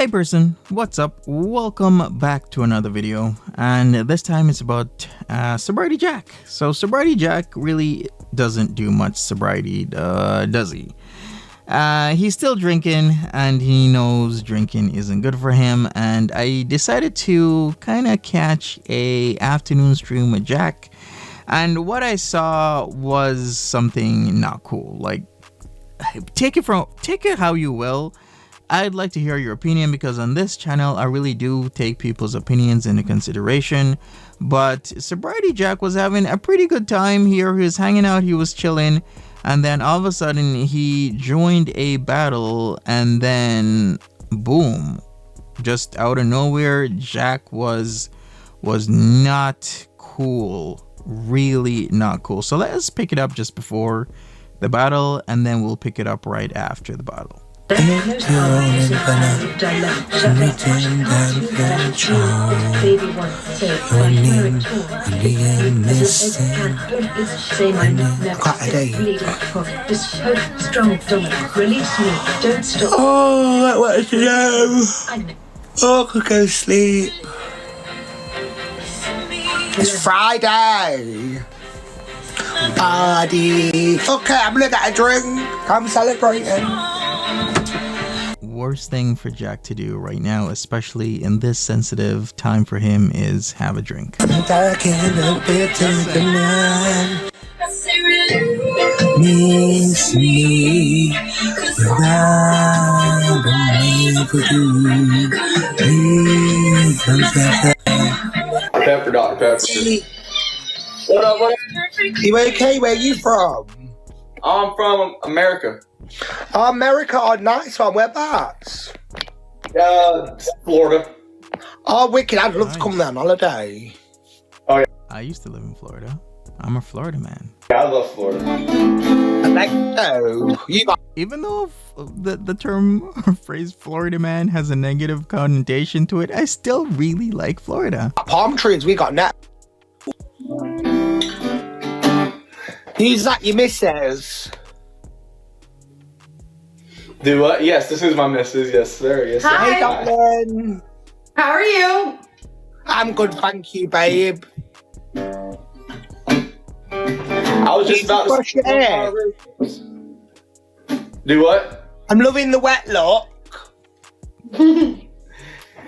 Hey person, what's up? Welcome back to another video, and this time it's about Sobriety Jack. So Sobriety Jack really doesn't do much sobriety, does he? He's still drinking, and he knows drinking isn't good for him, and I decided to kind of catch a afternoon stream with Jack, and what I saw was something not cool. Like, take it how you will. I'd like to hear your opinion, because on this channel I really do take people's opinions into consideration. But Sobriety Jack was having a pretty good time here. He was hanging out, he was chilling, and then all of a sudden he joined a battle, and then boom, just out of nowhere, Jack was not cool. Really not cool. So let's pick it up just before the battle, and then we'll pick it up right after the battle. Baby wants to say my favorite say my never just strong, don't release me, don't stop. Oh, I want to know. Oh, I could go sleep. It's Friday. Party. Okay, I'm gonna get a drink. I'm celebrating. Worst thing for Jack to do right now, especially in this sensitive time for him, is have a drink. Miss me, Pepper, Dr. Pepper. What up, what up? You okay? Where you from? I'm from America. Oh, America, oh, nice one. Whereabouts? Florida. Oh, wicked. I'd love to come there on holiday. Oh, yeah. I used to live in Florida. I'm a Florida man. Yeah, I love Florida. Even though the term or phrase Florida man has a negative connotation to it, I still really like Florida. Palm trees, we got net. Who's that, your missus? Do what? Yes, this is my missus. Yes, sir. Yes, sir. Hi, darling. How are you? I'm good, thank you, babe. I was just about to brush your hair. Do what? I'm loving the wet look.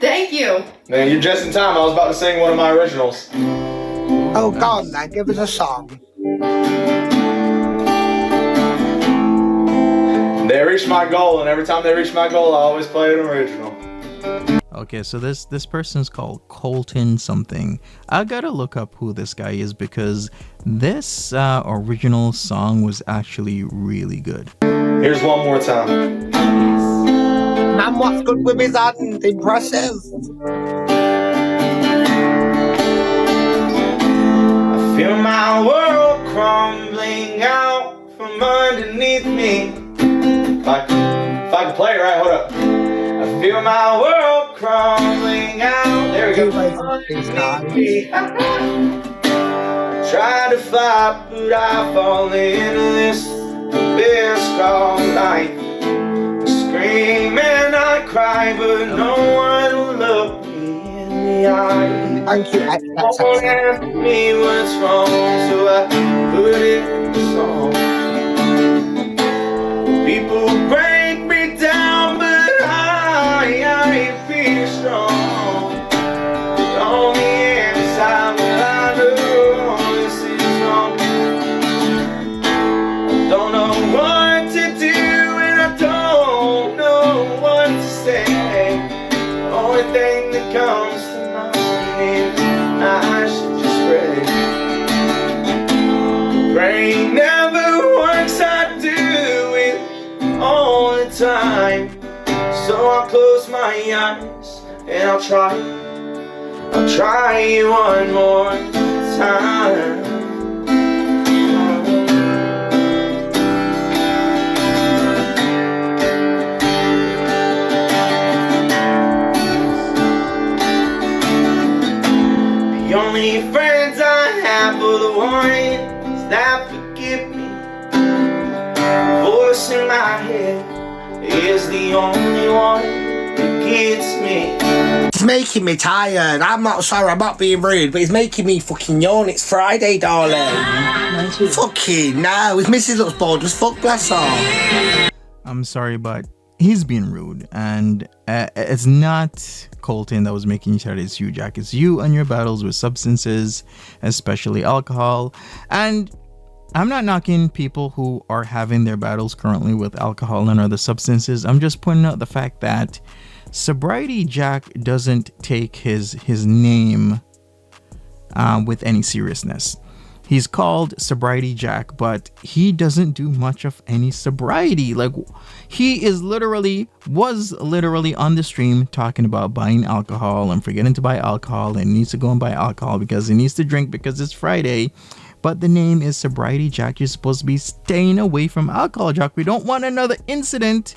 Thank you. Man, you're just in time. I was about to sing one of my originals. Oh, go on then, give us a song. They reached my goal, and every time they reach my goal, I always play an original. Okay, so this person's called Colton something. I gotta look up who this guy is, because this original song was actually really good. Here's one more time. Man, what's good with his hand? Impressive. I feel my world crumbling out from underneath me. If I can play it right, hold up. I feel my world crumbling out. There we go. Underneath me. Try to fight, but I fall into this abyss called life. Scream and I cry, but no one will look me in the eye. Thank you. Won't ask me what's wrong, so I put it in the song. People break me down, but I feel strong. On the inside, but I know this is wrong. I don't know what to do, and I don't know what to say. The only thing that comes to mind is I should just pray. Praying never works, I do it all the time. So I'll close my eyes and I'll try you one more time. The only friends I have are the ones that forgive me. The voice in my head is the only one gets me. It's making me tired. I'm not sorry, I'm not being rude, but it's making me fucking yawn. It's Friday, darling. 19. Fucking no. His missus looks bored as fuck, bless her. I'm sorry, but he's being rude, and it's not Colton that was making you tired. It's you, Jack. It's you and your battles with substances, especially alcohol. And I'm not knocking people who are having their battles currently with alcohol and other substances. I'm just pointing out the fact that Sobriety Jack doesn't take his name with any seriousness. He's called Sobriety Jack, but he doesn't do much of any sobriety. Like, he was literally on the stream talking about buying alcohol and forgetting to buy alcohol and needs to go and buy alcohol because he needs to drink because it's Friday. But the name is Sobriety Jack. You're supposed to be staying away from alcohol, Jack. We don't want another incident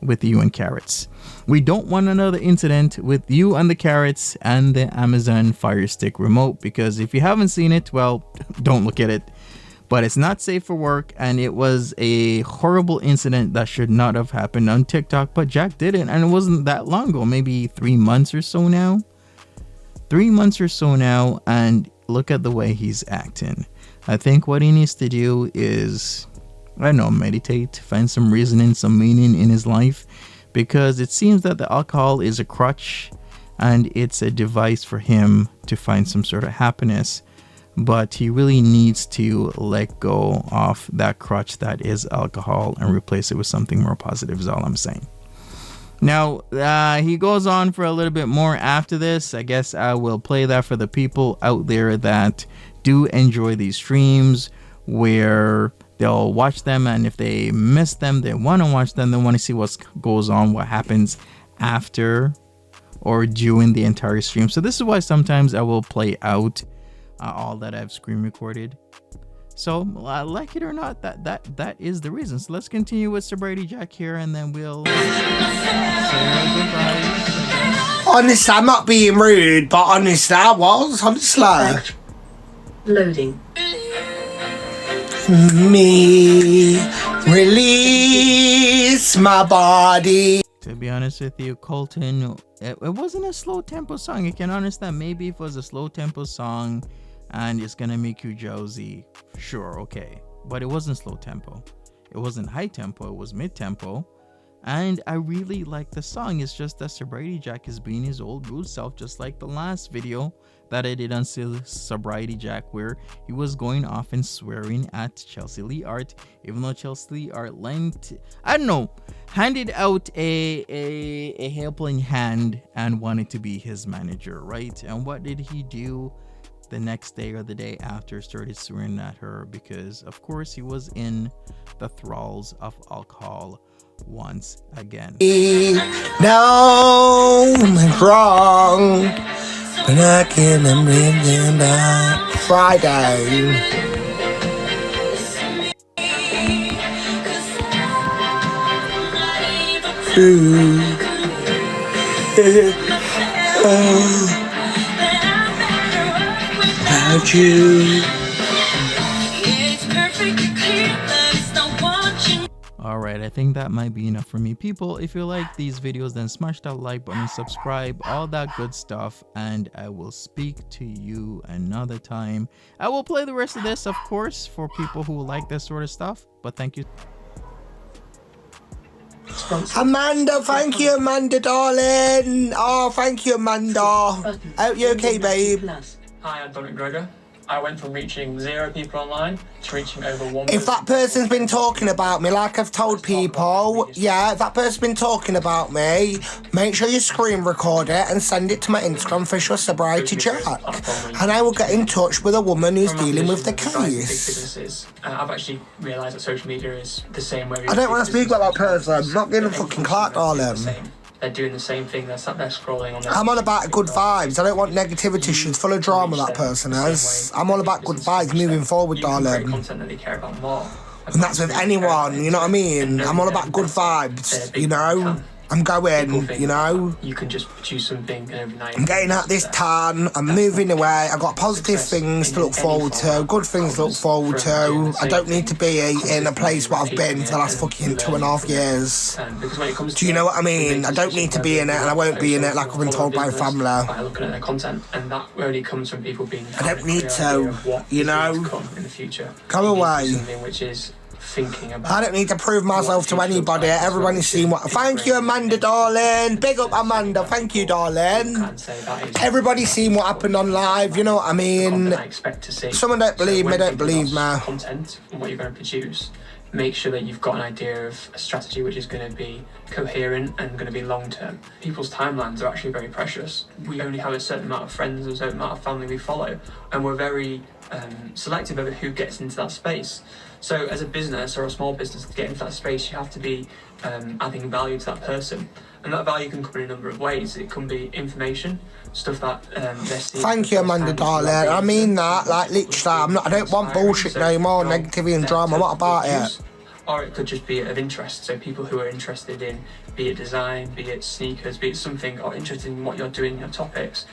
with you and carrots. We don't want another incident with you and the carrots and the Amazon Fire Stick remote, because if you haven't seen it, well, don't look at it. But it's not safe for work, and it was a horrible incident that should not have happened on TikTok, but Jack did it, and it wasn't that long ago, maybe 3 months or so now. 3 months or so now, and look at the way he's acting. I think what he needs to do is, I don't know, meditate, find some reasoning, some meaning in his life, because it seems that the alcohol is a crutch and it's a device for him to find some sort of happiness, but he really needs to let go of that crutch that is alcohol and replace it with something more positive, is all I'm saying. Now, he goes on for a little bit more after this. I guess I will play that for the people out there that do enjoy these streams where they'll watch them, and if they miss them, they want to watch them, they want to see what goes on, what happens after or during the entire stream. So this is why sometimes I will play out all that I've screen recorded. So like it or not, that is the reason. So let's continue with Sobriety Jack here, and then we'll say goodbye. Honestly, I'm not being rude, but honestly, I was. Honestly. Loading. Me release my body. To be honest with you, Colton, it wasn't a slow tempo song. You can understand maybe if it was a slow tempo song and it's gonna make you drowsy, sure, okay, but it wasn't slow tempo, it wasn't high tempo, it was mid tempo, and I really like the song. It's just that Sobriety Jack is being his old rude self, just like the last video that I did on Sobriety Jack, where he was going off and swearing at Chelsea Lee Art, even though Chelsea Lee Art handed out a helping hand and wanted to be his manager, right? And what did he do the next day or the day after? Started swearing at her because, of course, he was in the thralls of alcohol once again. No, I'm wrong. But I can't remember Friday. About you. Alright, I think that might be enough for me. People, if you like these videos, then smash that like button, subscribe, all that good stuff, and I will speak to you another time. I will play the rest of this, of course, for people who like this sort of stuff, but thank you. Amanda, thank you, Amanda, darling. Oh, thank you, Amanda. Hope you okay, babe? Hi, I'm Dominic Gregor. I went from reaching 0 people online to reaching over 1 million. If that person's been talking about me, like I've told people, yeah, if that person's been talking about me, make sure you screen record it and send it to my Instagram, official Sobriety Jack, and I will get in touch with a woman who's dealing with the case. I've actually realised that social media is the same way. I don't want to speak about that person. I'm not being a fucking Clark, darling. They're doing the same thing. They're sat there scrolling on their... I'm on about good vibes. I don't want negativity. She's full of drama, that person is. I'm all about good vibes moving forward, darling. Content that they care about more. And that's with anyone, you know what I mean? I'm all about good vibes, you know? I'm going, People think you know. you can just produce something and overnight. I'm getting out this tan, I'm moving away, I've got positive things to look forward to, good things to look forward to. I don't need to be in a place where I've been for the last fucking 2.5 years. Do you know what I mean? I don't need to be in it, and I won't be in it like I've been told by family. By looking at their content, and that only comes from people being. I don't need to, you know. In the future, go away. Something which is thinking about. I don't need to prove myself to anybody. Everybody's seen what. Thank you, Amanda, darling. Big up, Amanda. Thank you, darling. Everybody's seen what happened on live. You know what I mean? I expect to see. Someone don't believe me. Don't believe me. Content and what you're going to produce. Make sure that you've got an idea of a strategy which is going to be coherent and going to be long-term. People's timelines are actually very precious. We only have a certain amount of friends, a certain amount of family we follow, and we're very selective over who gets into that space. So as a business or a small business, to get into that space, you have to be adding value to that person. And that value can come in a number of ways. It can be information, stuff that they're seeing. Thank you, Amanda, darling. I mean that, like, literally. I don't want bullshit no more, negativity and drama. What about it? Or it could just be of interest. So people who are interested in, be it design, be it sneakers, be it something, or interested in what you're doing, your topics,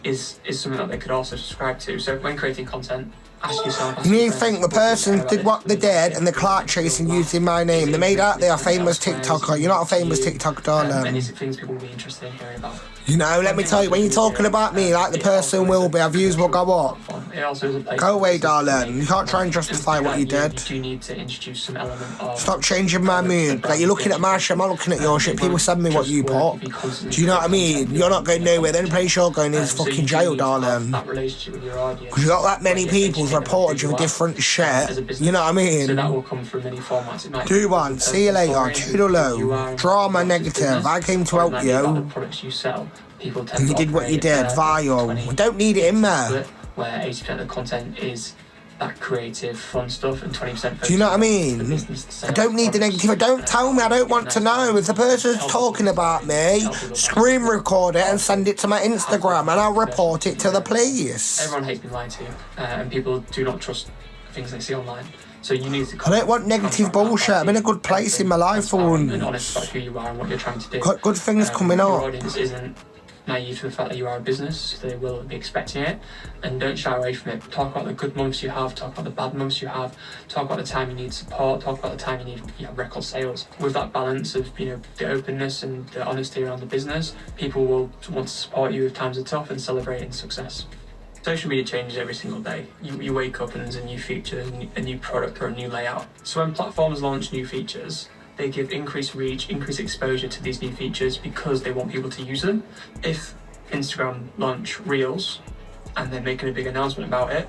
is something that they could also subscribe to. So when creating content, ask yourself. You think the person did what they did and the clout chasing using my name. They made out they are famous TikToker. You're not a famous TikToker, darling. Any things people will be interested in hearing about. You know, let me tell you, when you're talking about me like the person will be, our views will go up. Go away, darling. You can't try and justify what you did. You need to introduce some element of. Stop changing my mood. Like, you're looking at my shit, I'm not looking at your shit. People send me what you put. Do you know what I mean? You're not going nowhere. The only place you're going is fucking jail, darling. Because you got that many people who've reported you for different shit. You know what I mean? So that will come from many formats. Do one. See you later. Toodaloo. Drama negative. I came to help you. Products you sell. People tend and you did what you did, vile. We don't need it in there. Where 80% of the content is that creative, fun stuff, and 20%. Do you know what I mean? I don't need the negative. Don't tell me. I don't want to know. If the person's talking about me, screen record it and send it to my Instagram, and I'll report it to the police. Everyone hates being lied to, and people do not trust things they see online. So you need to. I don't want negative bullshit. I'm in a good place in my life for once. And honest about who you are and what you're trying to do. Got good things coming up. Your audience isn't naive to the fact that you are a business, so they will be expecting it, and don't shy away from it. Talk about the good months you have, talk about the bad months you have, talk about the time you need support, talk about the time you need record sales. With that balance of the openness and the honesty around the business, people will want to support you if times are tough and celebrating success. Social media changes every single day. You wake up and there's a new feature, a new product or a new layout. So when platforms launch new features, they give increased reach, increased exposure to these new features because they want people to use them. If Instagram launch Reels and they're making a big announcement about it,